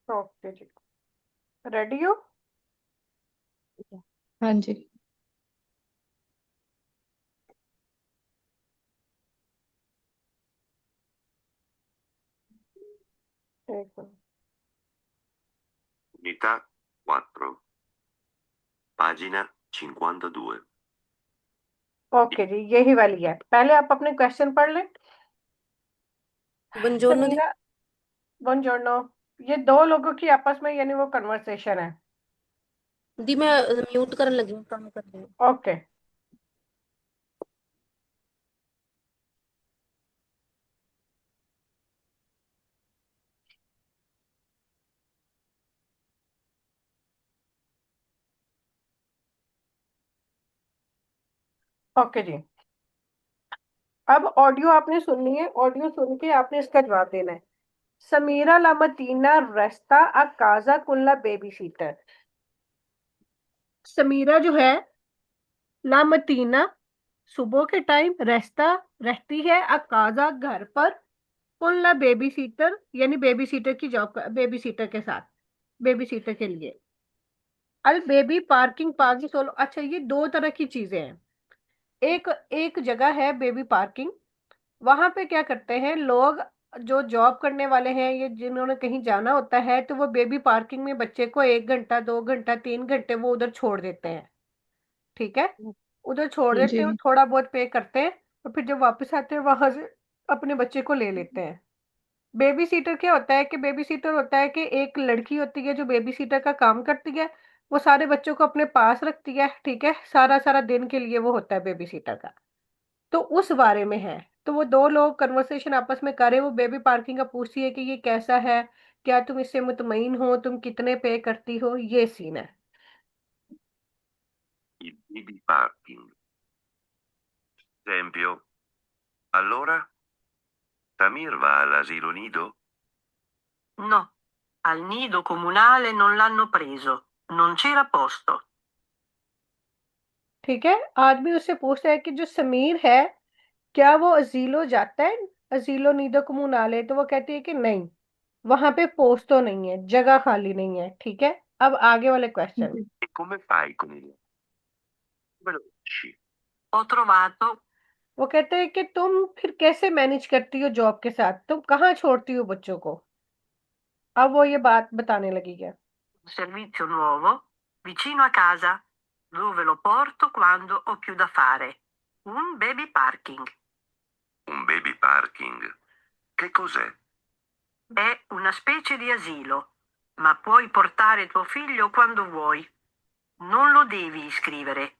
Okay जी। Ready हो? हाँ जी। एक मिनट। Unità 4, pagina 52. ओके जी, यही वाली है। पहले आप अपने क्वेश्चन पढ़ लें। बुongiorno दी। समीरा, बुongiorno। ये दो लोगों की आपस में यानी वो कन्वर्सेशन है। दी मैं म्यूट करने लगी हूँ, काम कर रही हूँ। ओके। ओके जी। अब ऑडियो आपने सुननी है, ऑडियो सुन के आपने इसका जवाब देना है। समीरा ला मदीना रेस्ता आ काजा कुल्ला बेबी सीटर। समीरा जो है ला मदीना सुबह के टाइम रेस्ता रहती है, अकाजा घर पर, कुल्ला बेबी सीटर यानी बेबी सीटर की जॉब, बेबी सीटर के साथ, बेबी सीटर के लिए। अल बेबी पार्किंग पार्किंग सोलो। अच्छा, ये दो तरह की चीजें हैं। एक एक जगह है बेबी पार्किंग, वहां पे क्या करते हैं लोग, जो जॉब करने वाले हैं, ये जिन्होंने कहीं जाना होता है, तो वो बेबी पार्किंग में बच्चे को 1 घंटा 2 घंटा 3 घंटे वो उधर छोड़ देते हैं। ठीक है, उधर छोड़ देते हैं, जी थोड़ा बहुत पे करते हैं, और फिर जब वापस आते हैं वहां से अपने बच्चे को ले लेते हैं। बेबी सीटर क्या होता है कि बेबी सीटर होता है कि एक लड़की होती है जो बेबी सीटर का काम करती है, वो सारे बच्चों को अपने पास रखती है। ठीक है, सारा सारा दिन के लिए वो होता है बेबी सीटर का। तो उस बारे में है। तो वो दो लोग कन्वर्सेशन आपस में करे, वो बेबी पार्किंग का पूछती है कि ये कैसा है, क्या तुम इससे मुतमईन हो, तुम कितने पे करती हो, ये सीन है। Il baby parking. Esempio, allora Tamir va all'asilo nido? No, al nido comunale non l'hanno preso, non c'era posto. ठीक है, आदमी उससे पूछता है कि जो समीर है क्या वो अजीलो जाता है, अजीलो नीदो को मुंह ना ले, तो वो कहती है कि नहीं, वहां पे पोस्ट तो नहीं है, जगह खाली नहीं है। ठीक है, अब आगे वाले क्वेश्चन। जी E come fai con il veloci? Ho trovato वो कहते हैं कि तुम फिर कैसे मैनेज करती हो जॉब के साथ, तुम कहाँ छोड़ती हो बच्चों को। अब वो ये बात बताने लगी है। un servizio nuovo vicino a casa dove lo porto quando ho più da fare. Un baby parking. Un baby parking. Che cos'è? È una specie di asilo, ma puoi portare tuo figlio quando vuoi. Non lo devi iscrivere.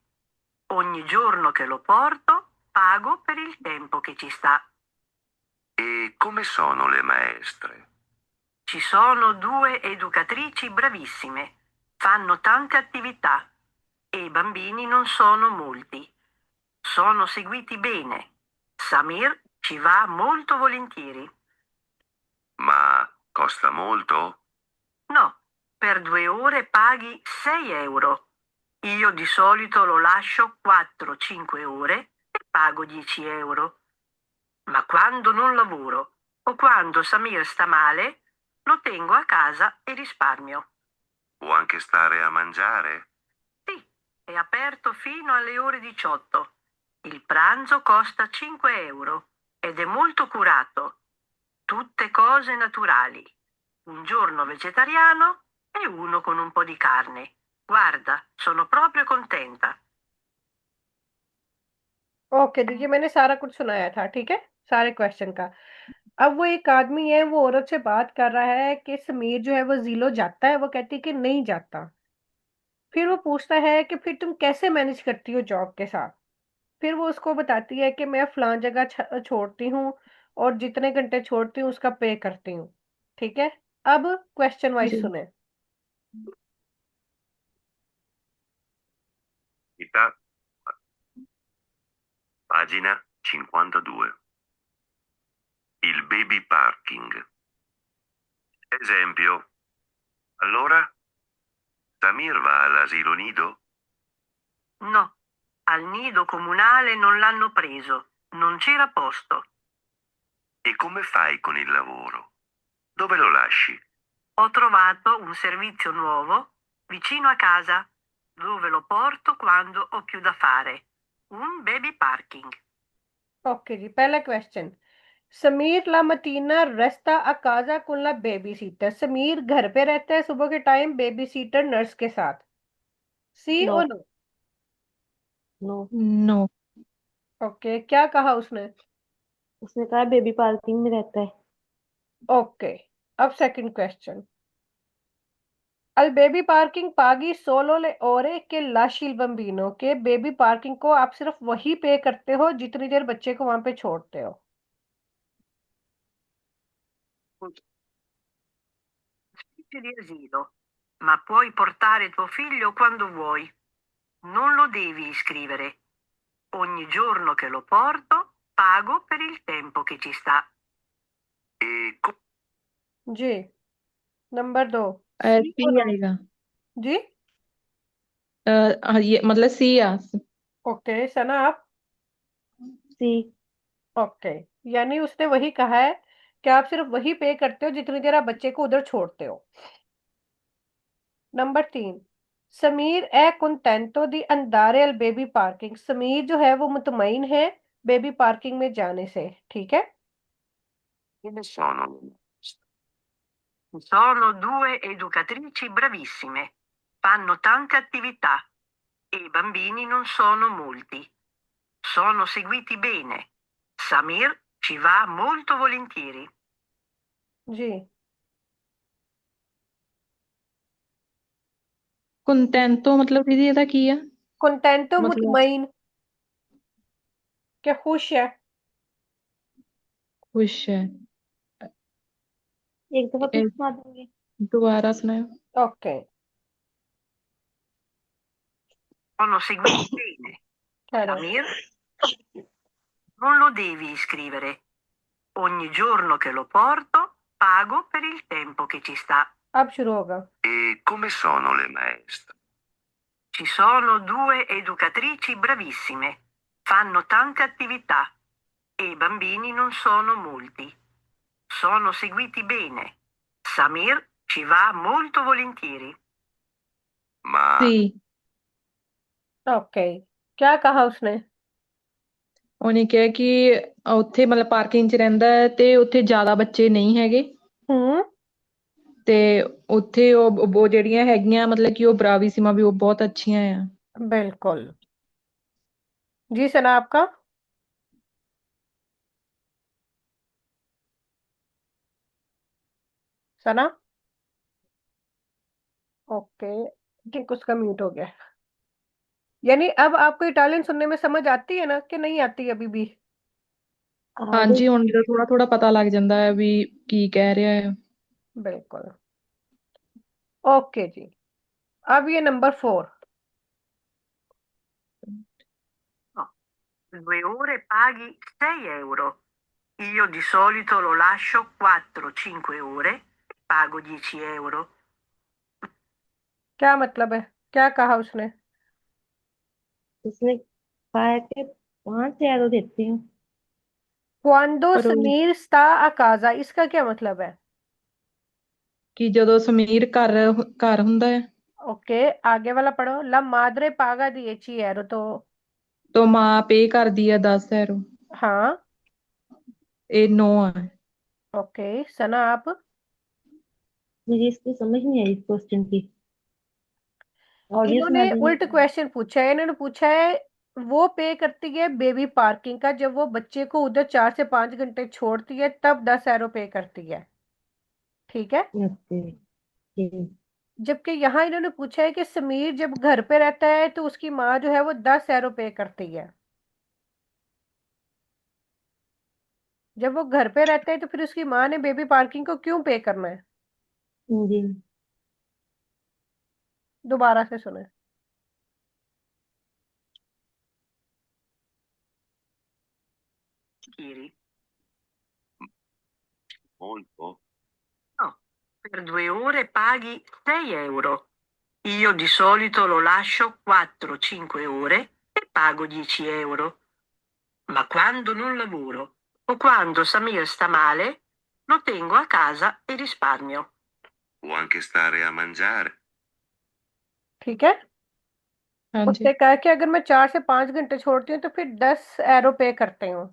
Ogni giorno che lo porto pago per il tempo che ci sta. E come sono le maestre? Ci sono 2 educatrici bravissime, fanno tante attività e i bambini non sono molti. Sono seguiti bene. Samir ci va molto volentieri. Ma costa molto? No, per 2 ore paghi 6 euro. Io di solito lo lascio 4-5 ore e pago 10 euro. Ma quando non lavoro o quando Samir sta male, lo tengo a casa e risparmio. Può anche stare a mangiare? Sì, è aperto fino alle ore 18. Il pranzo costa 5 euro ed è molto curato. Tutte cose naturali. Un giorno vegetariano e uno con un po' di carne. Guarda, sono proprio contenta. Okay, तो ये मैंने सारा कुछ सुनाया था। ठीक है, सारे क्वेश्चन का। अब वो एक आदमी है, वो औरत से बात कर रहा है कि समीर जो है वो जीलो जाता है, वो कहती है कि नहीं जाता। फिर वो पूछता है कि फिर तुम कैसे मैनेज करती हो जॉब के साथ। फिर वो उसको बताती है कि मैं फलां जगह छोड़ती हूँ, और जितने घंटे छोड़ती हूँ उसका पे करती हूँ। ठीक है, अब क्वेश्चन वाइज जी सुने। Unità, pagina 52. Il baby parking. Esempio, allora Tamir va all'asilo nido? No, al nido comunale non l'hanno preso. Non c'era posto. E come fai con il lavoro? Dove lo lasci? Ho trovato un servizio nuovo vicino a casa, dove lo porto quando ho più da fare. Un baby parking. Okay जी, पहला question. Sameer ला मतीना रेस्ता अकाजा कुल्ला baby seater. Sameer घर पे रहता है सुबह के time baby seater nurse के साथ। सी नो। और नो? नो। नो। ओके, क्या कहा उसने? उसने कहा बेबी पार्किंग में रहता है। ओके, अब सेकंड क्वेश्चन। अल बेबी पार्किंग पागी सोलो ले ओरे के लाशील बम्बीनो के बेबी पार्किंग को आप सिर्फ वही पे करते हो जितनी देर बच्चे को वहां पे छोड़ते हो। Specie di asilo, ma puoi portare tuo figlio quando vuoi. Non lo devi iscrivere. Ogni giorno che lo porto, pago per il tempo che ci sta. E जी, नंबर 2। सी सी और नो? आएगा। जी, ये मतलब सी आ। ओके सना आप? सी। ओके, यानी उसने वही कहा है कि आप सिर्फ वही पे करते हो जितनी देर आप बच्चे को उधर छोड़ते हो। नंबर 3। समीर ए कुंटेंटो दी अंदारे अल बेबी पार्किंग। समीर जो है वो मुतमईन है बेबी पार्किंग में जाने से, ठीक है। come sono le maestre? Sono due educatrici bravissime. Fanno tante attività e i bambini non sono molti. Sono seguiti bene. Samir ci va molto volentieri. जी, कंटेंटो मतलब दीदी ਇਹਦਾ ਕੀ ਆ? कुंटेंटो मतलब मुतमईन, क्या खुश है। खुश है। एक दफा फिर ए, सुना देंगे। दोबारा सुनाओ। Okay, Sono seguiti bene. ठहरो। Samir, non lo devi iscrivere. Ogni giorno che lo porto, pago per il tempo che ci sta. अब शुरू होगा। E come sono le maestre? Ci sono due educatrici bravissime. Fanno tante attività e i bambini non sono molti. Sono seguiti bene. Samir ci va molto volentieri. Ma C. Okay, क्या कहा उसने? ਉਹਨੇ ਕਿਹਾ ਕਿ ਉੱਥੇ ਮਤਲਬ ਪਾਰਕਿੰਗ 'ਚ ਰਹਿੰਦਾ ਹੈ ਤੇ ਉੱਥੇ ਜ਼ਿਆਦਾ ਬੱਚੇ ਨਹੀਂ ਹੈਗੇ हम्म, ਤੇ ਉੱਥੇ ਉਹ ਜਿਹੜੀਆਂ ਹੈਗੀਆਂ ਮਤਲਬ ਕਿ ਉਹ ਬਰਾਵੀਸੀਮਾ ਵੀ ਉਹ ਬਹੁਤ ਅੱਛੀਆਂ ਆ। बिल्कुल जी। सना आपका? सना? ओके, ठीक, उसका म्यूट हो गया। यानी अब आपको इटालियन सुनने में समझ आती है ना कि नहीं आती अभी भी? आ गई। ਹਾਂਜੀ ਹੁਣ ਜਦੋਂ ਥੋੜਾ ਥੋੜਾ ਪਤਾ ਲੱਗ ਜਾਂਦਾ ਹੈ ਵੀ ਕੀ ਕਹਿ ਰਿਹਾ ਹੈ। बिल्कुल। ओके जी, अब ये number 4। No, 2 ore paghi 6 euro. Io di solito lo lascio 4-5 ore e pago 10 euro. क्या मतलब है? क्या कहा उसने? उसने कहा है कि 5 एरो देती हूँ। क्वांडो ਪਰ ਉਹ समीर स्टा अकाजा, इसका क्या मतलब है? ਕਿ ਜਦੋਂ ਸਮੀਰ ਘਰ ਹੁੰਦਾ ਹੈ ओके, आगे वाला पढ़ो। ला माद्रे पागा दिए चिएरो तो। ਤਾਂ ਮਾਂ ਪੇ ਕਰਦੀ ਆ 10 ਯੂਰੋ। हाँ, ਇਹ 9 ਆ। ओके सना आप? मुझे इसकी समझ नहीं आई इस क्वेश्चन की। आगे सुना इन्होंने दीजिए। उल्ट क्वेश्चन पूछा है। इन्होंने पूछा है वो पे करती है बेबी पार्किंग का जब वो बच्चे को उधर 4 से 5 घंटे छोड़ती है तब 10 एरो पे करती है, ठीक है। ओके। ठीक। जबकि यहाँ इन्होंने पूछा है कि समीर जब घर पे रहता है तो उसकी माँ जो है वो 10 एरो पे करती है। जब वो घर पे रहता है तो फिर उसकी माँ ने बेबी पार्किंग को क्यों पे करना है? जी। दोबारा से सुने। Ieri? molto? No, per 2 ore paghi 6 euro. Io di solito lo lascio 4-5 ore e pago 10 euro. Ma quando non lavoro o quando Samir sta male, lo tengo a casa e risparmio. Può anche stare a mangiare. ठीक है। हाँ जी। उसने कहा कि अगर मैं 4 से 5 घंटे छोड़ती हूँ तो फिर 10 € पे करते हूँ।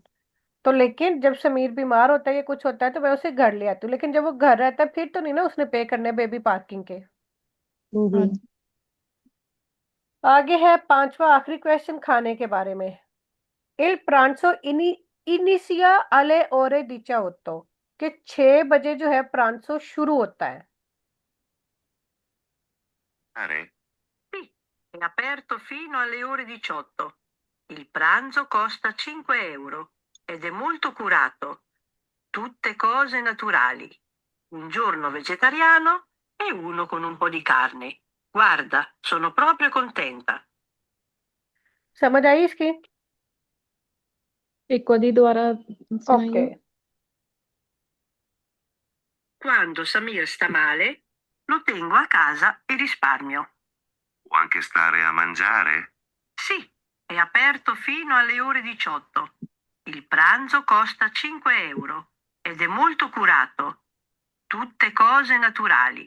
तो लेकिन जब समीर बीमार होता है या कुछ होता है तो मैं उसे घर ले आती हूँ, लेकिन जब वो घर रहता है फिर तो नहीं ना उसने पे करने बेबी पार्किंग के। हाँ जी। जी। आगे है पांचवा आखिरी क्वेश्चन खाने के बारे में। Il pranzo इनिशिया alle ore 18 कि 6 बजे जो है प्रांसो शुरू होता है। Are? Sì, è aperto fino alle ore 18. Il pranzo costa 5 euro ed è molto curato. Tutte cose naturali. Un giorno vegetariano e uno con un po' di carne. Guarda, sono proprio contenta. समझ आई इसकी? एक बार दोबारा ओके। सुनाइए। Quando Samir sta male, lo tengo a casa e risparmio. Può anche stare a mangiare. Sì, è aperto fino alle ore 18. Il pranzo costa 5 euro ed è molto curato. Tutte cose naturali.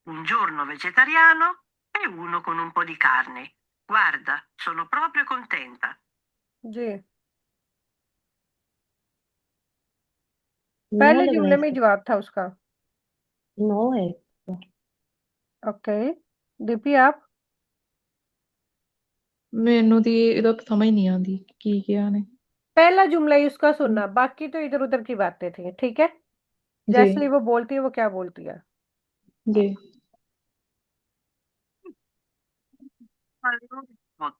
Un giorno vegetariano e uno con un po' di carne. Guarda, sono proprio contenta. Ji, no पहले लग रहा है जुमले में ही इसका। जवाब था उसका। नो है इसका। ओके, दीपी आप? ਮੈਨੂੰ ਦੀ ਇਹਦਾ ਸਮਝ ਨਹੀਂ ਆਉਂਦੀ ਕੀ ਕਿਹਾ ਨੇ। पहला जुमला ही उसका सुनना, बाकी तो इधर उधर की बातें थी। ठीक है, जी जैसे ही वो बोलती है वो क्या बोलती है। जी। Allora,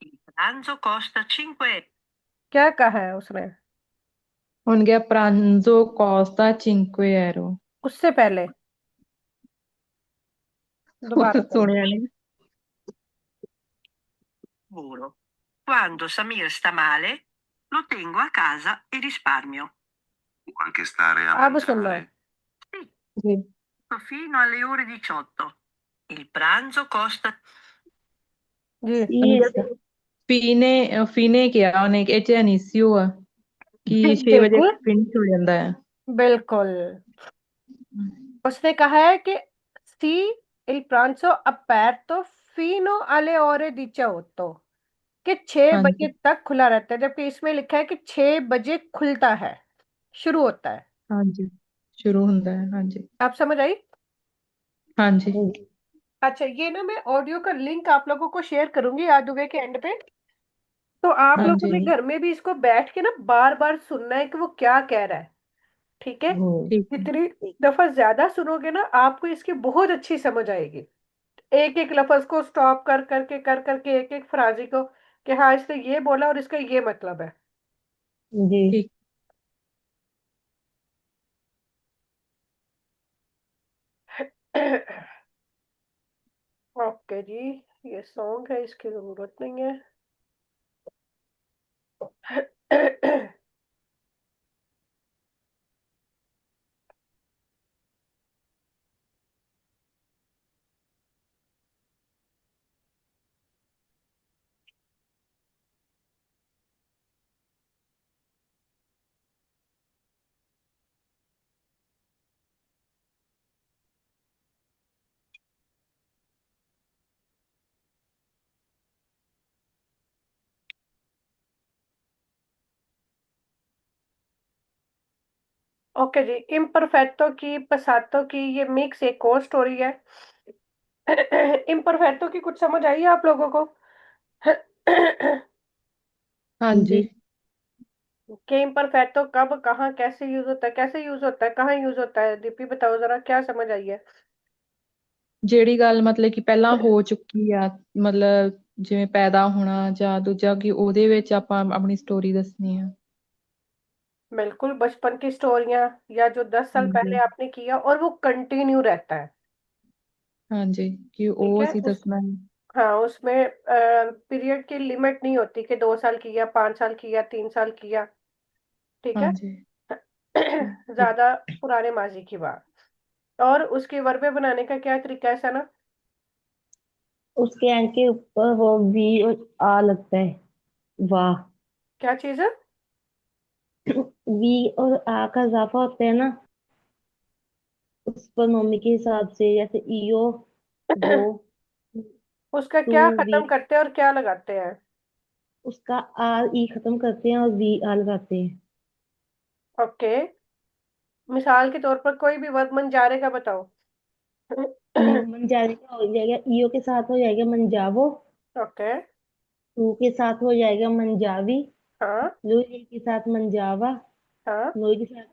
il pranzo costa 5 euro. क्या कहा है उसने ਹੁਣ ਗਿਆ ਪ੍ਰਾਂਜ਼ੋ ਕੋਸਤਾ 5 euro। उससे पहले? दोबारा करो। ਸੁਣਿਆ ਨਹੀਂ। Lavoro. Quando Samir sta male, lo tengo a casa e risparmio. Può anche stare a अब सुनना। mangiare. Sì, जी fino alle ore 18. Il pranzo costa जी ये है इसका। ਫੀਨੇ ਫੀਨੇ ਕਿਹਾ ਉਹਨੇ ਇਹ ਚ ਅਨੀਸੀਓ ਆ ਕਿ 6 ਵਜੇ बिल्कुल ਫਿਨਿਸ਼ ਹੋ ਜਾਂਦਾ ਹੈ। बिल्कुल। उसने कहा है कि सी il pranzo aperto fino alle ore 18 कि 6 बजे ਹਾਂਜੀ तक खुला रहता है, जबकि इसमें लिखा है कि 6 बजे खुलता है, शुरू होता है। ਹਾਂਜੀ ਸ਼ੁਰੂ ਹੁੰਦਾ ਹੈ। ਹਾਂਜੀ आप समझ आई? ਹਾਂਜੀ जी। अच्छा, ये ना मैं ऑडियो का लिंक आप लोगों को शेयर करूंगी यादुवे के एंड पे, तो आप लोगों ਹਾਂਜੀ ने घर में भी इसको बैठ के ना बार बार सुनना है कि वो क्या कह रहा है। ठीक है, ठीक है। जितनी दफा ज्यादा सुनोगे ना आपको इसकी बहुत अच्छी समझ आएगी। एक एक लफ्ज को स्टॉप कर करके एक एक फ्राजी को कि हाँ इसने ये बोला और इसका ये मतलब है। जी। ठीक। ओके जी, ये सॉन्ग है, इसकी जरूरत नहीं है। ओके जी, इम्परफेक्टो की पसातो की ये मिक्स एक और स्टोरी है। इम्परफेक्टो की कुछ समझ आई आप लोगों को? ਹਾਂਜੀ जी। कि इम्परफेक्टो कब कहाँ कैसे यूज होता है, कैसे यूज होता है, कहाँ यूज होता है, दीपी बताओ जरा, क्या समझ आई है? ਜਿਹੜੀ ਗੱਲ ਮਤਲਬ ਕਿ ਪਹਿਲਾਂ ਹੋ ਚੁੱਕੀ ਆ ਮਤਲਬ ਜਿਵੇਂ ਪੈਦਾ ਹੋਣਾ ਜਾਂ ਦੂਜਾ ਕਿ ਉਹਦੇ ਵਿੱਚ ਆਪਾਂ ਆਪਣੀ ਸਟੋਰੀ ਦੱਸਣੀ ਆ। बिल्कुल, बचपन की स्टोरियां या जो 10 साल ਹਾਂਜੀ पहले आपने किया और वो कंटिन्यू रहता है। ਹਾਂਜੀ कि ठीक ਉਹ है, ਅਸੀਂ उस ਦੱसਣਾ है। हाँ, उसमें पीरियड की लिमिट नहीं होती कि 2 साल किया, 5 साल किया, 3 साल किया। ठीक है। ਹਾਂਜੀ ठीक। ज्यादा पुराने माजी की बात। और उसके वर्बे बनाने का क्या तरीका है सना? उसके एंड के ऊपर वो वी और आ लगता है। वाह। क्या चीज है? वी और आ का इजाफा होता है ना। उस प्रोनोमी के हिसाब से, जैसे ईओ, वो, उसका टू, क्या वी, खत्म करते हैं और क्या लगाते हैं? उसका आर ई खत्म करते हैं और वी आर लगाते हैं। ओके, मिसाल के तौर पर कोई भी वर्ब मंजारे का बताओ। मंजारे का हो जाएगा, ईओ के साथ हो जाएगा मंजावो। ओके। टू के साथ हो जाएगा मंजावी। हाँ। लोई के साथ मंजावा। हाँ। लोई के साथ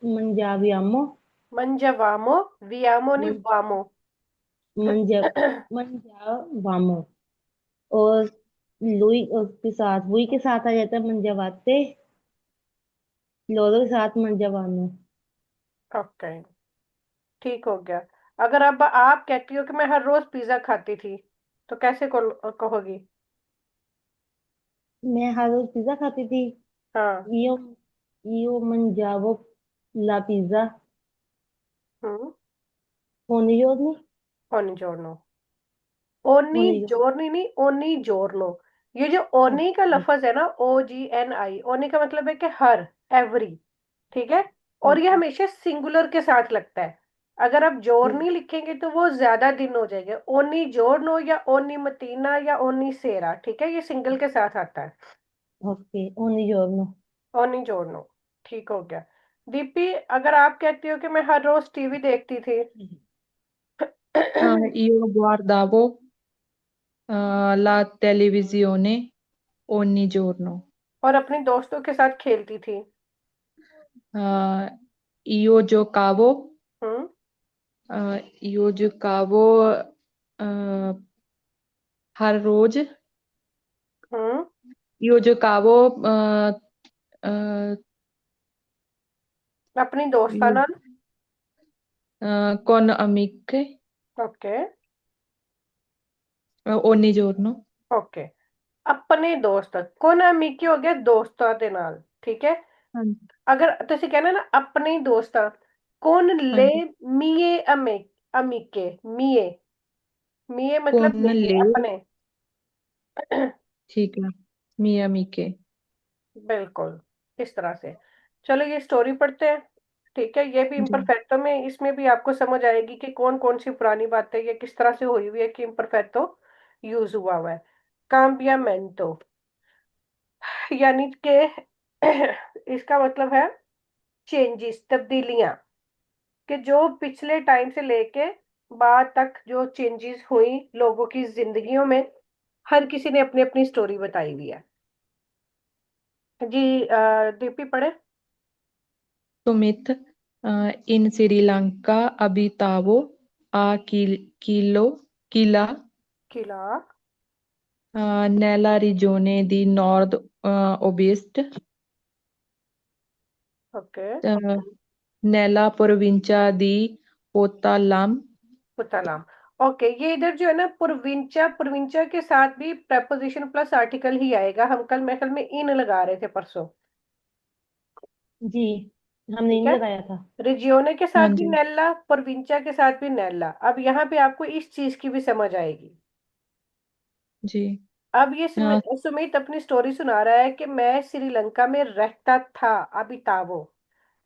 मंजावियामो। मंजवामो, वियामो नहीं, मन वामो। मंजा मंजावामो। और लुई उसके साथ, वुई के साथ आ जाता है मंजावाते। लोरो के साथ मंजावानो। ओके, ठीक हो गया। अगर अब आप कहती हो कि मैं हर रोज पिज्जा खाती थी, तो कैसे कहोगी? मैं हर रोज पिज्जा खाती थी। हाँ। io io mangiavo la pizza हम्म। ogni giorno। ओनी जोड़नो, ओनी ogni giorno। जोड़नी नहीं, ओनी जोड़नो। ये जो ओनी का ओके। लफज है ना, OGNI, ओनी का मतलब है कि हर, एवरी। ठीक है। और ये ओके। हमेशा सिंगुलर के साथ लगता है। अगर आप जोरनी लिखेंगे तो वो ज्यादा दिन हो जाएंगे। ओनी जोरनो या ओनी मतीना या ओनी सेरा, ठीक है, ये सिंगल के साथ आता है। Okay, ogni giorno। ओनी जोरनो, ठीक हो गया। दीपी, अगर आप कहती हो कि मैं हर रोज टीवी देखती थी। Io guardavo la televisione ogni giorno. और अपने दोस्तों के साथ खेलती थी। Uh, io giocavo, हम्म। io giocavo uh, हर रोज। हम्म। io giocavo uh, अपनी दोस्ताना io- नाल। con amiche okay. ogni giorno। Okay, अपने दोस्त, कौन अमीकी हो गया दोस्तां दे नाल, ठीक है। हाँ जी। अगर तुसी कहना ना अपने दोस्तां, कौन हाँ ले जी। मिए अमीके, मिए, मिए मतलब con मेरे le, अपने। ठीक है, mie amiche। बिल्कुल, इस तरह से। चलो ये स्टोरी पढ़ते हैं। ठीक है, ये भी जी। इम्परफेक्टो में, इसमें भी आपको समझ आएगी कि कौन कौन सी पुरानी बातें ये किस तरह से हुई हुई है कि इम्परफेक्टो यूज हुआ हुआ है। काम्बियामेंटो यानी कि इसका मतलब है चेंजेस, तब्दीलियां, कि जो पिछले टाइम से लेके बाद तक जो चेंजेस हुई लोगों की जिंदगियों में, हर किसी ने अपनी अपनी स्टोरी बताई हुई है। जी दीपी पढ़े। Sumit in Sri Lanka abitavo a Kila किला। nella regione di Nord-Ovest, okay. nella provincia di Pottalam। Puttalam. Okay, ये इधर जो है ना पुरविंचा, पुरविंचा के साथ भी preposition प्लस आर्टिकल ही आएगा। हम कल महल में इन लगा रहे थे परसों। जी, हमने ठीक नहीं है। लगाया था। रिजियोने के हाँ साथ भी जी। नेल्ला, प्रोविंचा के साथ भी नेल्ला। अब यहाँ पे आपको इस चीज की भी समझ आएगी। जी। अब ये हाँ। सुमित अपनी स्टोरी सुना रहा है कि मैं श्रीलंका में रहता था। अबितावो,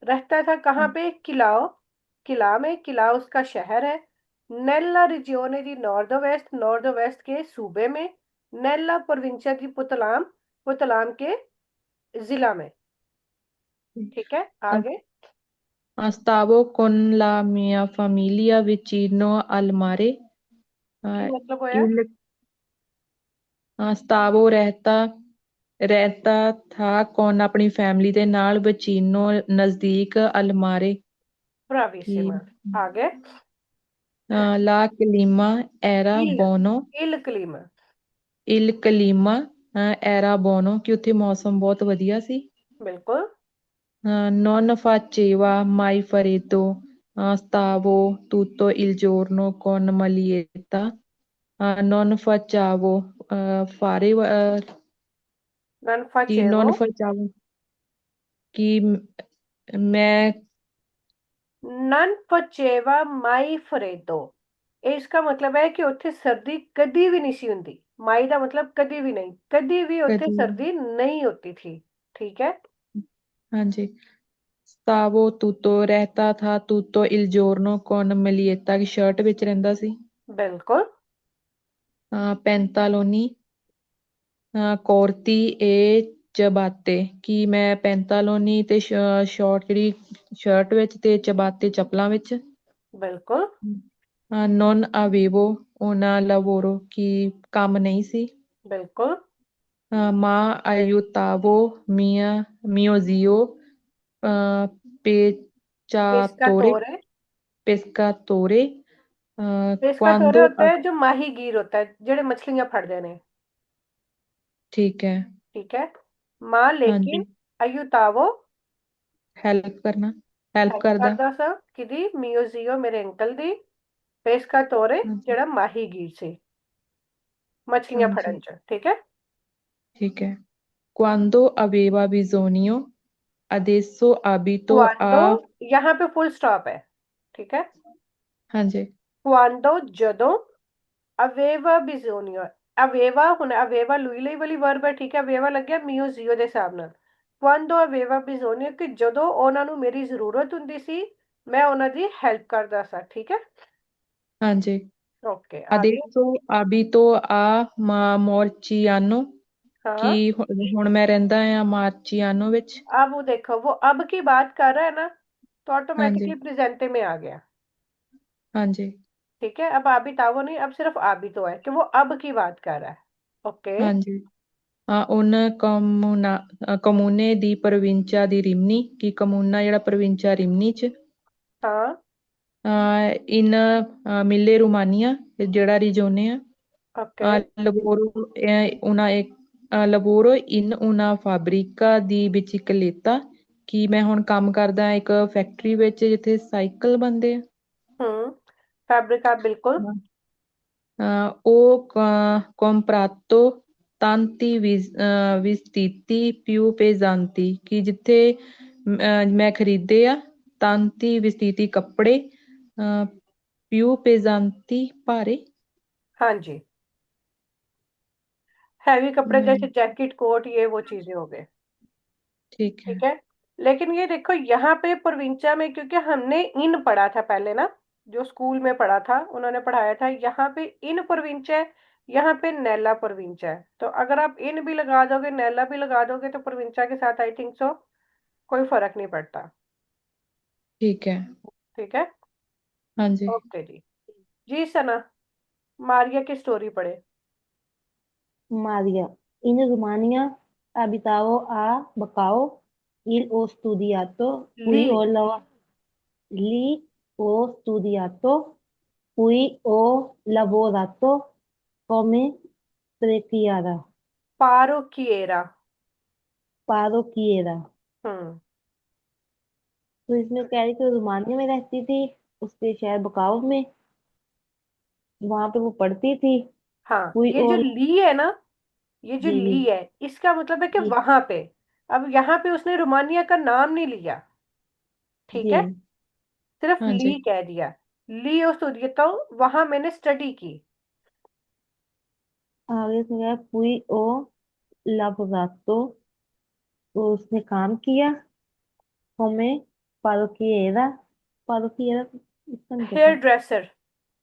रहता था कहाँ पे? किलाओ, किला में, किला उसका शहर है। नेल्ला रिजियोने दी नॉर्दो वेस्ट, नॉर्दो वेस्ट के सूबे में। नेल्ला प्रोविंशिया दी पुतलाम, पुतलाम के जिला में। ठीक है, आगे। Stavo con la mia famiglia vicino al mare। की अ, मतलब होया? il ਸਤਾਵੋ रहता था कौन अपनी फैमिली ਦੇ ਨਾਲ ਵਚੀਨੋ नजदीक अलमारे की ब्रावीसिमा। आगे। ला कलीमा एरा इल, बोनो इल क्लीमा। इल कलीमा एरा बोनो कि ਉੱਥੇ ਮੌਸਮ ਬਹੁਤ ਵਧੀਆ ਸੀ। बिल्कुल। non faceva mai freddo stavo tutto il giorno con maglietta non facciavo fare नन कि facevo, non facciavo कि मैं नन फचेवा माई फरेदो। इसका मतलब है कि उत्थे सर्दी कदी भी नहीं सी हुंदी। माई का मतलब कदी भी नहीं, कदी भी उत्थे कभी सर्दी नहीं होती थी। ठीक है। हाँ जी Stavo tutto रहता था tutto il giorno con maglietta की शर्ट ਵਿੱਚ ਰਹਿੰਦਾ ਸੀ। बिल्कुल। पैंतालोनी corti e ciabatte ਕਿ ਮੈਂ ਪੈਂਤਾਲੋਨੀ ਤੇ ਸ਼ਾਰਟ ਜਿਹੜੀ ਸ਼ਰਟ ਵਿੱਚ ਤੇ ਚਬਾਤੇ ਚੱਪਲਾਂ ਵਿੱਚ। बिल्कुल। non avevo una lavoro ਕਿ ਕੰਮ ਨਹੀਂ ਸੀ। बिल्कुल। ma aiutavo mio zio pescatore पेस्कातोरे। pescatore पेस्कातोरे quando होता है जो माहीगीर होता है, जेड़े मछलियां फड़दे ने। ठीक है। ठीक है। माँ हाँ लेकिन जी, अयुतावो हेल्प करना, हेल्प हेल्प करदा। करदा सा किदी म्यूजियो मेरे अंकल दी। पेस्कातोरे हाँ जी, जेड़ा माहीगीर से हाँ मछलियां जी, फड़न च। ठीक है। ठीक है। quando aveva bisogno adesso abito क्वांडो, a। यहाँ पे फुल स्टॉप है। ठीक है। हाँ जी, क्वांडो जदों, अवेवा बिजोनियो। अवेवा हुन अवेवा लुई लई वाली वर्ब है। ठीक है। अवेवा लग गया म्यूजियो ਦੇ ਹਿਸਾਬ ਨਾਲ। क्वांडो अवेवा बिजोनियो कि ਜਦੋਂ ਉਹਨਾਂ ਨੂੰ ਮੇਰੀ ਜ਼ਰੂਰਤ ਹੁੰਦੀ ਸੀ ਮੈਂ ਉਹਨਾਂ ਦੀ ਹੈਲਪ ਕਰਦਾ ਸਾਂ। ਠੀਕ ਹੈ। हाँ जी। ओके आगे। adesso abito a Morciano कि हाँ। ਹੁਣ ਮੈਂ ਰਹਿੰਦਾ ਆ ਮਾਰਚੀਆਨੋ ਵਿੱਚ। अब वो देखो, वो अब की बात कर रहा है ना, तो हाँ जी, ऑटोमेटिकली प्रेजेंटे में आ गया। हाँ जी, ठीक है। अब आबी तावो नहीं, अब सिर्फ आबी तो है कि वो अब की बात कर रहा है। ओके। हाँ जी। un comune di provincia di Rimini कि कमूना ਜਿਹੜਾ provincia Rimini ਚ। हाँ। in Mille Romania ਜਿਹੜਾ regione ਆ। Okay. lavoro in una fabbrica di bicicletta ਕਿ ਮੈਂ ਹੁਣ ਕੰਮ ਕਰਦਾ ਇੱਕ ਫੈਕਟਰੀ ਵਿੱਚ ਜਿੱਥੇ ਸਾਈਕਲ ਬਣਦੇ ਆ। हम्म। फैब्रिका बिल्कुल। ho comprato tanti vestiti più pesanti ਕਿ ਜਿੱਥੇ ਮੈਂ ਖਰੀਦੇ ਆ tanti vestiti ਕੱਪੜੇ più pesanti ਭਾਰੇ। हाँ जी। हैवी कपड़े जैसे हम्म, जैकेट कोट ये वो चीजें हो गए। ठीक है। ठीक है। लेकिन ये देखो यहाँ पे प्रोविंचा में, क्योंकि हमने इन पढ़ा था पहले ना, जो स्कूल में पढ़ा था उन्होंने पढ़ाया था, यहाँ पे इन प्रोविंचा है, यहाँ पे नेला प्रोविंचा है। तो अगर आप इन भी लगा दोगे नेला भी लगा दोगे तो प्रोविंचा के साथ आई थिंक सो कोई फर्क नहीं पड़ता। ठीक है। ठीक है। हाँ जी। ओके जी। जी सना, मारिया की स्टोरी पढ़े। Maria. In Rumania abitavo a Bacău. Il ho studiato, Lee. poi lì ho studiato, poi ho lavorato come streghiera, पारोकिएरा। parrucchiera। हम्म। तो इसमें कह रही कि वो रोमानिया में रहती थी, उसके शहर बकाऊ में, वहां पे वो पढ़ती थी। हाँ, कोई ये जो और। ली है ना, ये जो जी जी ली है इसका मतलब है कि जी वहां पे। अब यहाँ पे उसने रोमानिया का नाम नहीं लिया। ठीक जी। है। सिर्फ हाँ जी। ली कह दिया। ली उस तो वहां मैंने स्टडी की। आगे इसमें कहा पुई ओ lavorato, तो उसने काम किया। हमें पारोकिएरा, पारोकिएरा इसका नहीं हेयर पता। ड्रेसर,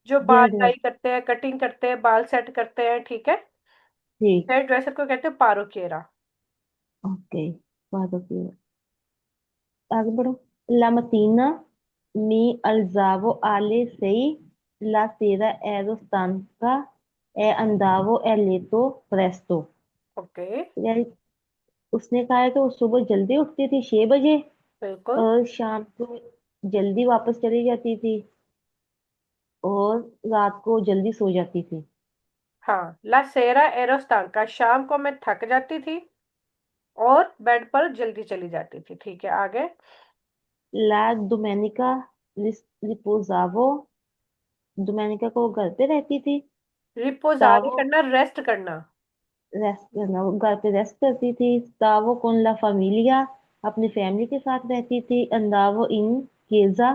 जो बाल हेयर डाई ड्रेस। करते हैं, कटिंग करते हैं, बाल सेट करते हैं। ठीक है। ठीक। हेयर ड्रेसर को कहते हैं पारोकेरा। ओके, पारोकिएरा। आगे बढ़ो। La mattina mi alzavo alle 6, la sera ero stanca e andavo a letto presto। Okay. यानी उसने कहा है कि वो सुबह जल्दी उठती थी 6 बजे, बिल्कुल। और शाम को जल्दी वापस चली जाती थी, और रात को जल्दी सो जाती थी। हाँ, ला सेरा एरोस्टांका, शाम को मैं थक जाती थी और बेड पर जल्दी चली जाती थी। ठीक है आगे। ला डोमेनिका रिपोजावो, डोमेनिका को वो घर पे रहती थी। रिपोजारी तावो करना, रेस्ट करना। रेस्ट करना, वो घर पे रेस्ट करती थी। तावो con la familia, अपनी फैमिली के साथ रहती थी। अंदावो इन केजा,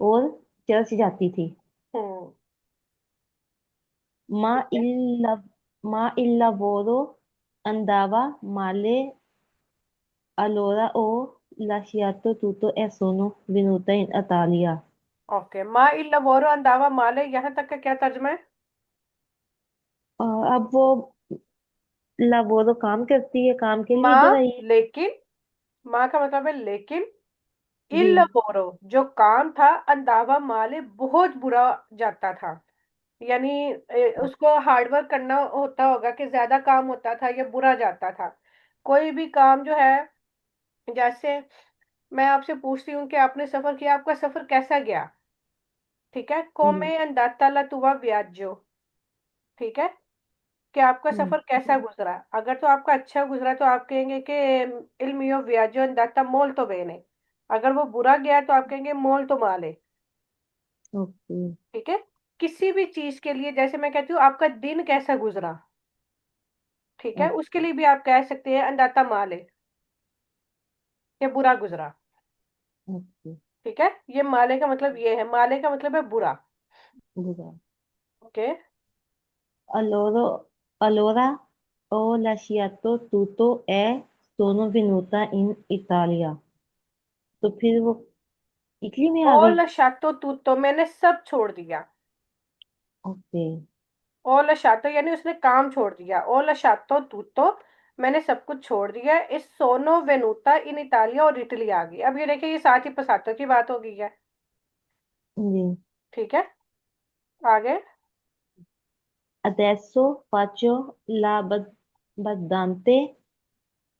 और चर्च जाती थी। हम्म। Ma ठीक है। il, la- ma il lavoro andava male, allora ho lasciato tutto e sono venuta in Italia। Okay, मा इल लवोरो अंदावा माले, यहाँ तक का क्या तर्जमा है? अब वो लाबोरो काम करती है, काम के लिए इधर माँ आई है। लेकिन, माँ का मतलब है लेकिन, जी। इल लवोरो जो काम था, अंदावा माले बहुत बुरा जाता था। यानी उसको हार्डवर्क करना होता होगा कि ज्यादा काम होता था या बुरा जाता था। कोई भी काम जो है, जैसे मैं आपसे पूछती हूँ कि आपने सफर किया, आपका सफर कैसा गया? ठीक है, जी। कोमे अंदाता ला तुवा वियाजो। ठीक है, कि आपका हम्म। सफर कैसा गुजरा। अगर तो आपका अच्छा गुजरा तो आप कहेंगे कि इल मियो वियाजो अंदाता मोल्तो बेने। अगर वो बुरा गया तो आप कहेंगे मोल्तो माले। ओके। ठीक है, किसी भी चीज के लिए, जैसे मैं कहती हूँ आपका दिन कैसा गुजरा, ठीक है, उसके लिए भी आप कह सकते हैं अंदाता माले, कि बुरा गुजरा। ओके। ठीक है, ये माले का मतलब ये है, माले का मतलब है बुरा। बुरा। Okay. Allora, allora ho lasciato tutto e sono venuta in Italia। तो फिर वो इटली में आ गई। ओल शातो तूतो, मैंने सब छोड़ दिया। ओके। ओल शातो यानी उसने काम छोड़ दिया। ओल शातो तूतो, मैंने सब कुछ छोड़ दिया। इस सोनो वेनुता इन इतालिया, और इटली आ गई। अब ये देखिए, ये साथ ही पसातो की बात हो गई है। जी। ठीक है, आगे। Adesso faccio la badante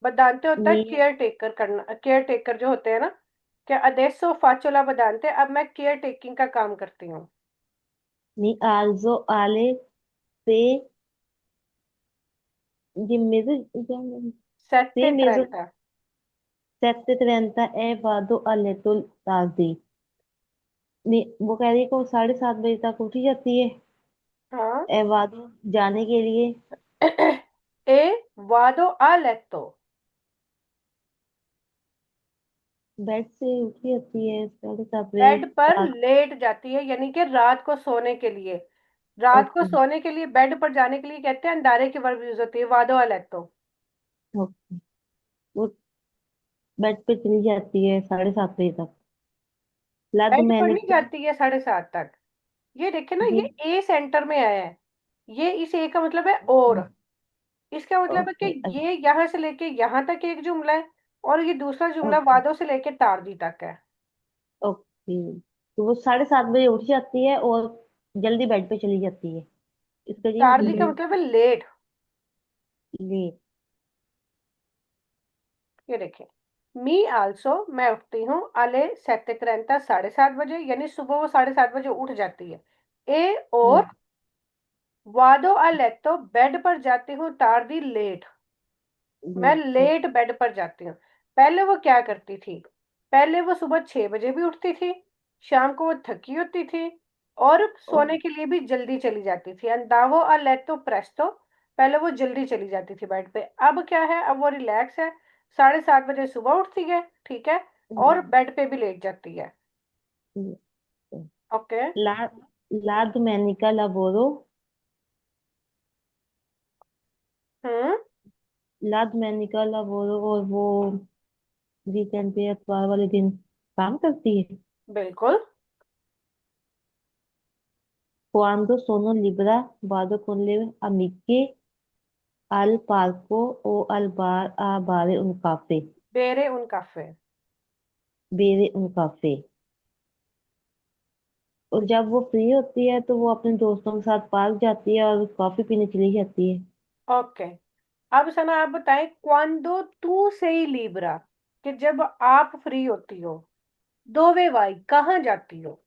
बदांते होता है mia केयर टेकर करना, केयर टेकर जो होते हैं ना, क्या अदेसो फाचोला बदांते, अब मैं केयर टेकिंग का काम करती हूँ। mi alzo alle 6 setae mezzo, ट्रेंटा। 7:30 e vado a letto tardi। वो कह रही है कि वो 7:30 बजे तक उठी जाती है। हाँ। ए वादो जाने के लिए। ए वादो आ लेतो, बेड से उठी जाती है 7:30 बजे बेड पर तक। लेट जाती है, यानी कि रात को सोने के लिए। रात को ओके। सोने के लिए बेड पर जाने के लिए कहते हैं अंधारे की वर्ब यूज होती है, वादो आ लेतो। ओके। वो बेड पे चली जाती है 7:30 बजे तक। लग बेड पर मैंने नहीं जाती है 7:30 तक। ये देखिए ना, जी। ये ए सेंटर में आया है। ये इस ए का मतलब है और। इसका मतलब है ओके। कि ये यहाँ से लेके यहाँ तक एक जुमला है, और ये दूसरा जुमला ओके। वादों से लेके तारदी तक है। ओके। तो वो 7:30 बजे उठ जाती है और जल्दी बेड पे चली जाती है। इसका जी तारदी का मतलब मतलब है लेट। ये। ये देखिए, मी आल्सो, मैं उठती हूँ, अले सेते 7:30 यानी सुबह वो 7:30 उठ जाती है। ए और जी। वादो आ लेतो, बेड पर जाती हूँ तारदी लेट। मैं जी। लेट बेड पर जाती हूँ। पहले वो क्या करती थी? पहले वो सुबह 6 बजे भी उठती थी, शाम को वो थकी होती थी, और सोने के लिए भी जल्दी चली जाती थी। अंदावो आ लेतो प्रेsto, पहले वो जल्दी चली जाती थी बेड पे। अब क्या है, अब वो रिलैक्स है, 7:30 सुबह उठती है, ठीक है, और बेड पे भी लेट जाती है। ओके। ला ला domenica lavoro। हम्म। ला domenica lavoro और वो वीकेंड पे एतवार वाले दिन काम करती है। बिल्कुल। Quando sono libera vado con le amiche al parco o al bar a bere un caffè। बेरे उन काफे। bere un caffè। और जब वो फ्री होती है तो वो अपने दोस्तों के साथ पार्क जाती है और कॉफी पीने चली जाती है। ओके, अब सना आप बताएं, क्वांडो तू से ही लिब्रा, कि जब आप फ्री होती हो, दोवे वाई कहाँ जाती हो?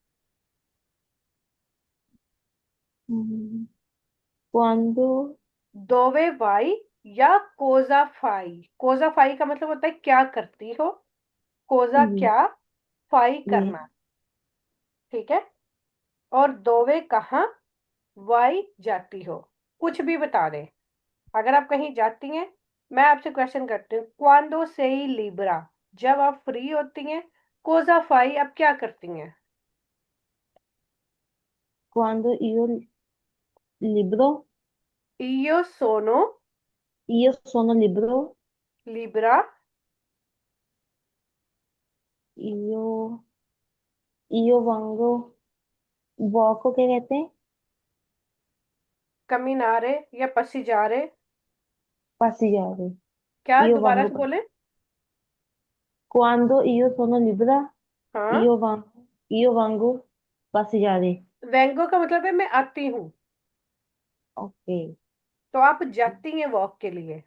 हम्म। Quando दोवे वाई या कोजा फाई। कोजा फाई का मतलब होता है क्या करती हो, कोजा जी। क्या, फाई जी। करना। ठीक है, और दोवे कहाँ, वाई जाती हो। कुछ भी बता दे, अगर आप कहीं जाती हैं। मैं आपसे क्वेश्चन करती हूँ, क्वांडो से ही लिब्रा, जब आप फ्री होती हैं, कोजा फाई आप क्या करती हैं? Quando io libero इयो सोनो io sono libero लिब्रा इयो इयो वांगो वॉक को क्या कहते हैं? कमीनारे या पसीजारे। पासिजारे। क्या इयो दोबारा वांगो से बोले? क्वांडो इयो सोनो लिब्रा हाँ। इयो वांगो पासिजारे। वेंगो का मतलब है मैं आती हूँ। ओके। तो आप जाती हैं वॉक के लिए।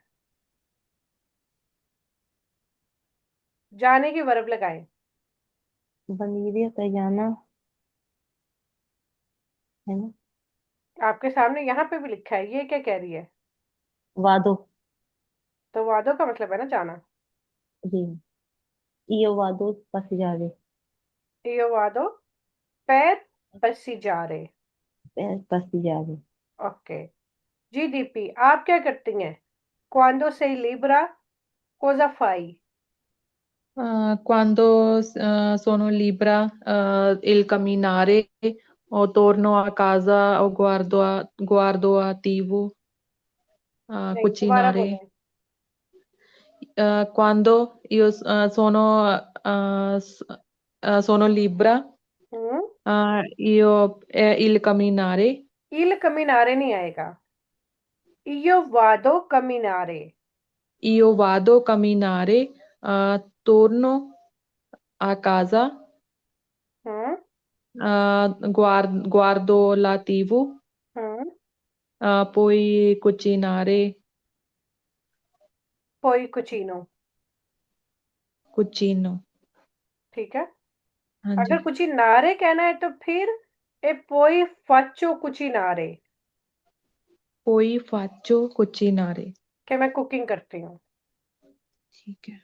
जाने की वर्ब लगाएं। बनीरे होता है जाना, है ना? आपके सामने यहाँ पे भी लिखा है, ये क्या कह रही है? वादो। तो वादो का मतलब है ना जाना। जी। इयो वादो पासिजारे। यो वादो पैर पसीजारे। पासिजारे। ओके। जी दीपी, आप क्या करती हैं? क्वांडो से लिब्रा कोजा फाई। Quando sono libera, il camminare o torno a casa o guardo a TV, नहीं, दोबारा बोले। cucinare. Quando io sono libera, हम्म। io il camminare, इल कमीनारे नहीं आएगा। इयो वादो कमीनारे। io vado a camminare, torno a casa, hmm. guardo la TV, hmm. poi cucinare, Poi कुचीनो। cucino. ठीक है। हाँ जी। अगर कुचिनारे कहना है तो फिर ए पोई फाचो कुचिनारे। Poi faccio cucinare. कि मैं कुकिंग करती हूँ। ठीक है।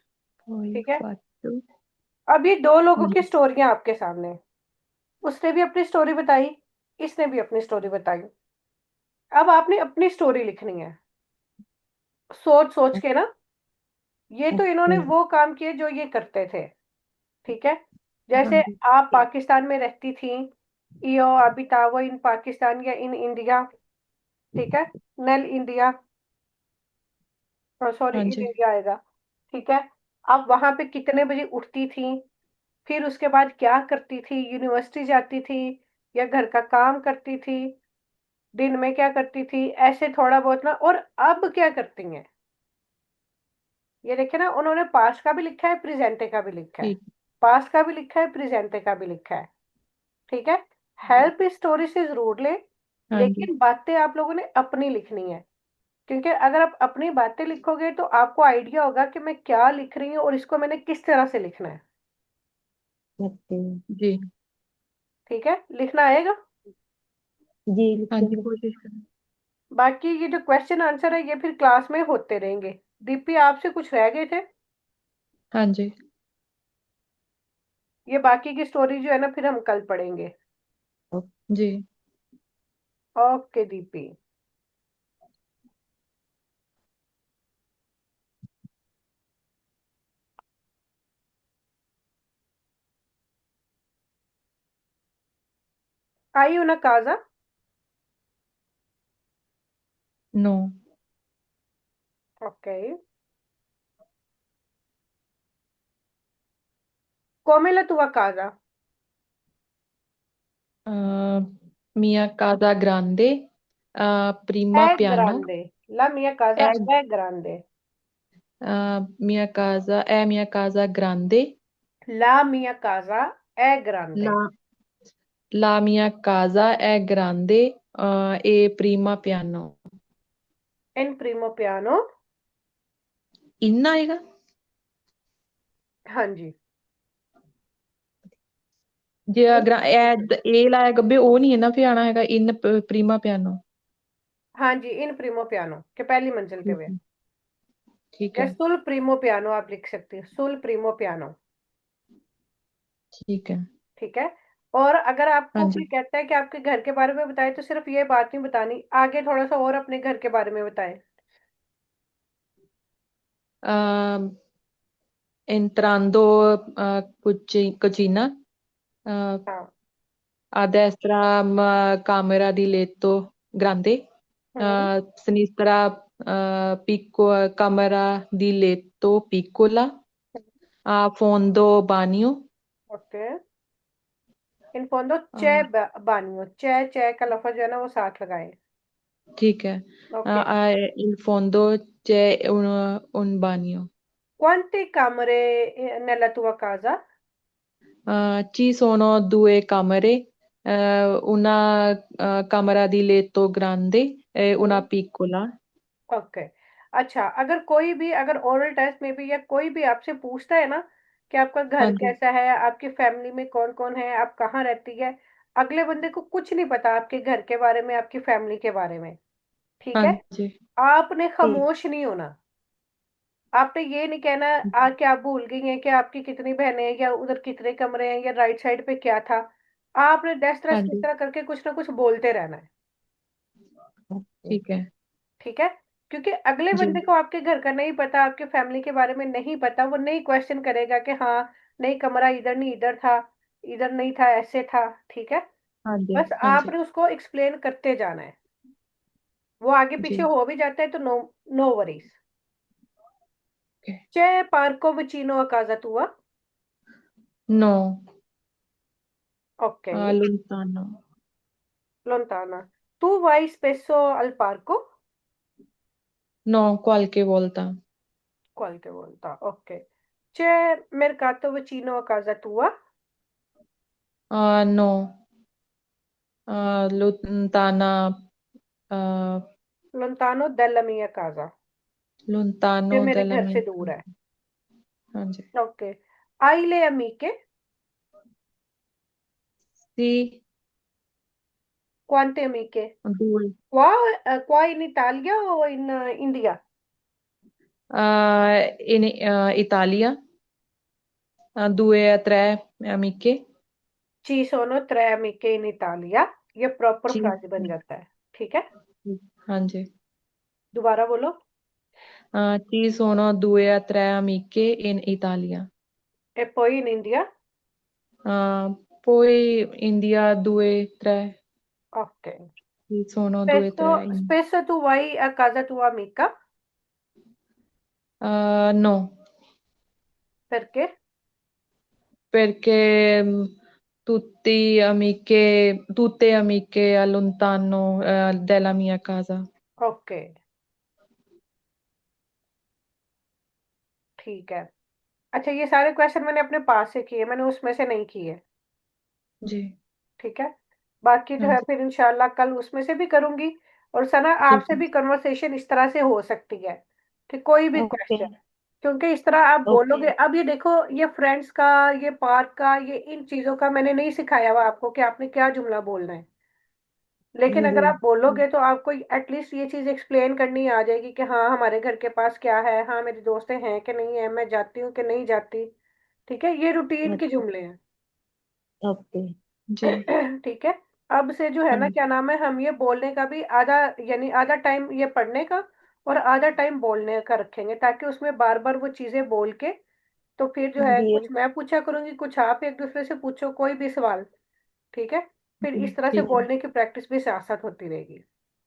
Poi ठीक है। faccio. अब ये दो लोगों की जी। स्टोरियां आपके सामने। उसने भी अपनी स्टोरी बताई, इसने भी अपनी स्टोरी बताई। अब आपने अपनी स्टोरी लिखनी है, सोच सोच के ना। ये तो ओके। इन्होंने वो काम किए जो ये करते थे। ठीक है। हाँ जैसे जी। आप पाकिस्तान में रहती थी, यो अबितावो इन पाकिस्तान या इन इंडिया। ठीक है। नल इंडिया, सॉरी हाँ इन जी। इंडिया आएगा। ठीक है। आप वहां पे कितने बजे उठती थी, फिर उसके बाद क्या करती थी, यूनिवर्सिटी जाती थी या घर का काम करती थी, दिन में क्या करती थी, ऐसे थोड़ा बहुत ना। और अब क्या करती हैं, ये देखे ना, उन्होंने पास्ट का भी लिखा है, प्रेजेंटे का भी लिखा है। ठीक। पास्ट का भी लिखा है, प्रेजेंटे का भी लिखा है। ठीक है। हेल्प इस स्टोरी से जरूर ले, हाँ जी। लेकिन बातें आप लोगों ने अपनी लिखनी है। क्योंकि अगर आप अपनी बातें लिखोगे तो आपको आइडिया होगा कि मैं क्या लिख रही हूँ और इसको मैंने किस तरह से लिखना है। ओके। जी। ठीक है, लिखना आएगा। जी हाँ लिखते जी, हैं। कोशिश करें। बाकी ये जो क्वेश्चन आंसर है ये फिर क्लास में होते रहेंगे। दीपी, आपसे कुछ रह गए थे? हाँ जी। ये बाकी की स्टोरी जो है ना फिर हम कल पढ़ेंगे। जी। ओके दीपी। आई una casa? No. Okay. come la tua casa? mia casa grande, prima è piano, grande, la mia casa è, è grande. mia casa grande, La mia casa è grande. la, la mia casa è grande, e prima piano. in primo piano। इन आएगा। हाँ जी। ਜੇ ਅਗਰ ਇਹ ਲਾਇਆ ਗੱਬੇ ਉਹ ਨਹੀਂ ਹੈ ਨਾ ਫਿਰ ਆਣਾ ਹੈਗਾ ਇਨ ਪ੍ਰੀਮਾ ਪਿਆਨੋ। हाँ जी, इन प्रीमो पियानो के पहली मंजिल पे हुए। ठीक या है। सुल प्रीमो पियानो आप लिख सकते हो, सुल प्रीमो पियानो। ठीक है। ठीक है। और अगर हाँ आपको जी। कोई कहता है कि आपके घर के बारे में बताए तो सिर्फ ये बात नहीं बतानी, आगे थोड़ा सा और अपने घर के बारे में बताए। entrando cucina, हाँ। a destra camera di letto grande, हम्म। sinistra camera di letto piccola, a fondo bagno, okay. इन फोंदो चे बानियो, चे चे का लफ्ज जो है ना वो साथ लगाए। ठीक है। Okay. Il fondo c'è un bagno. Quante camere nella tua casa? Ci sono due camere, una camera di letto grande e una piccola. Okay. अच्छा, अगर कोई भी, अगर ओरल टेस्ट में भी या कोई भी आपसे पूछता है ना कि आपका हाँ घर जी, कैसा है, आपकी फैमिली में कौन कौन है, आप कहाँ रहती है, अगले बंदे को कुछ नहीं पता आपके घर के बारे में, आपकी फैमिली के बारे में, ठीक हाँ है, जी, आपने ठीक। खामोश नहीं होना। आपने ये नहीं कहना कि आप भूल गई हैं कि आपकी कितनी बहनें हैं या उधर कितने कमरे हैं या राइट साइड पे क्या था। आपने डैश हाँ डैश किस जी, तरह करके कुछ ना कुछ बोलते रहना है, ओके। ठीक है। ठीक है। क्योंकि अगले जी, बंदे को आपके घर का नहीं पता, आपके फैमिली के बारे में नहीं पता, वो नहीं क्वेश्चन करेगा कि हाँ नहीं कमरा इधर नहीं इधर था, इधर नहीं था ऐसे था, ठीक है। हाँ जी, बस हाँ जी, आपने उसको एक्सप्लेन करते जाना है, वो आगे पीछे जी, हो भी जाता है तो no, no worries. Okay. c'è parco vicino a casa tua? No, Ok, lontano. lontana. Tu vai spesso al parco? No, qualche volta. Qualche volta, ok. C'è mercato vicino a casa tua? No, lontana, uh, Lontano dalla mia casa, che lontano मेरे dalla घर mia से दूर है। casa. हाँ जी, Ok. Hai le amiche? sì, Quante amiche? due. Qua, qua in Italia o in India? In Italia, due a tre amiche. Ci sono 3 amiche in Italia, ये proper Ci, phrase बन जाता है, ठीक है। हाँ जी. दोबारा बोलो। Ci sono due a tre amiche in Italia. E poi in India? Poi India due, tre. Ok. Ci sono due, tre. Spesso tu vai a casa tua amica? No, Perché? perché tutte amiche allontano dalla mia casa. Ok, ठीक है। अच्छा, ये सारे question मैंने अपने पास से किए, मैंने उसमें से नहीं किए, जी, ठीक है। बाकी जो हाँ है जी, फिर इंशाल्लाह कल उसमें से भी करूंगी। और सना ठीक आपसे है, भी कन्वर्सेशन इस तरह से हो सकती है कि कोई भी ओके। क्वेश्चन, क्योंकि इस तरह आप ओके। बोलोगे। अब ये देखो, ये फ्रेंड्स का, ये पार्क का, ये इन चीजों का मैंने नहीं सिखाया हुआ आपको कि आपने क्या जुमला बोलना है, लेकिन जी। अगर आप बोलोगे तो आपको एटलीस्ट ये चीज एक्सप्लेन करनी आ जाएगी कि हाँ हमारे घर के पास क्या है, हाँ मेरी दोस्तें हैं कि नहीं है, मैं जाती हूँ कि नहीं जाती, ठीक है। ये रूटीन के जुमले हैं। ओके। जी, ठीक है। अब से जो है हाँ ना, जी। क्या नाम है, हम ये बोलने का भी आधा, यानी आधा टाइम ये पढ़ने का और आधा टाइम बोलने का रखेंगे, ताकि उसमें बार बार वो चीजें बोल के, तो फिर जो है जी। कुछ मैं पूछा करूंगी, कुछ आप एक दूसरे से पूछो कोई भी सवाल, ठीक है। फिर जी, इस तरह से ठीक है, बोलने की प्रैक्टिस भी साथ साथ होती रहेगी।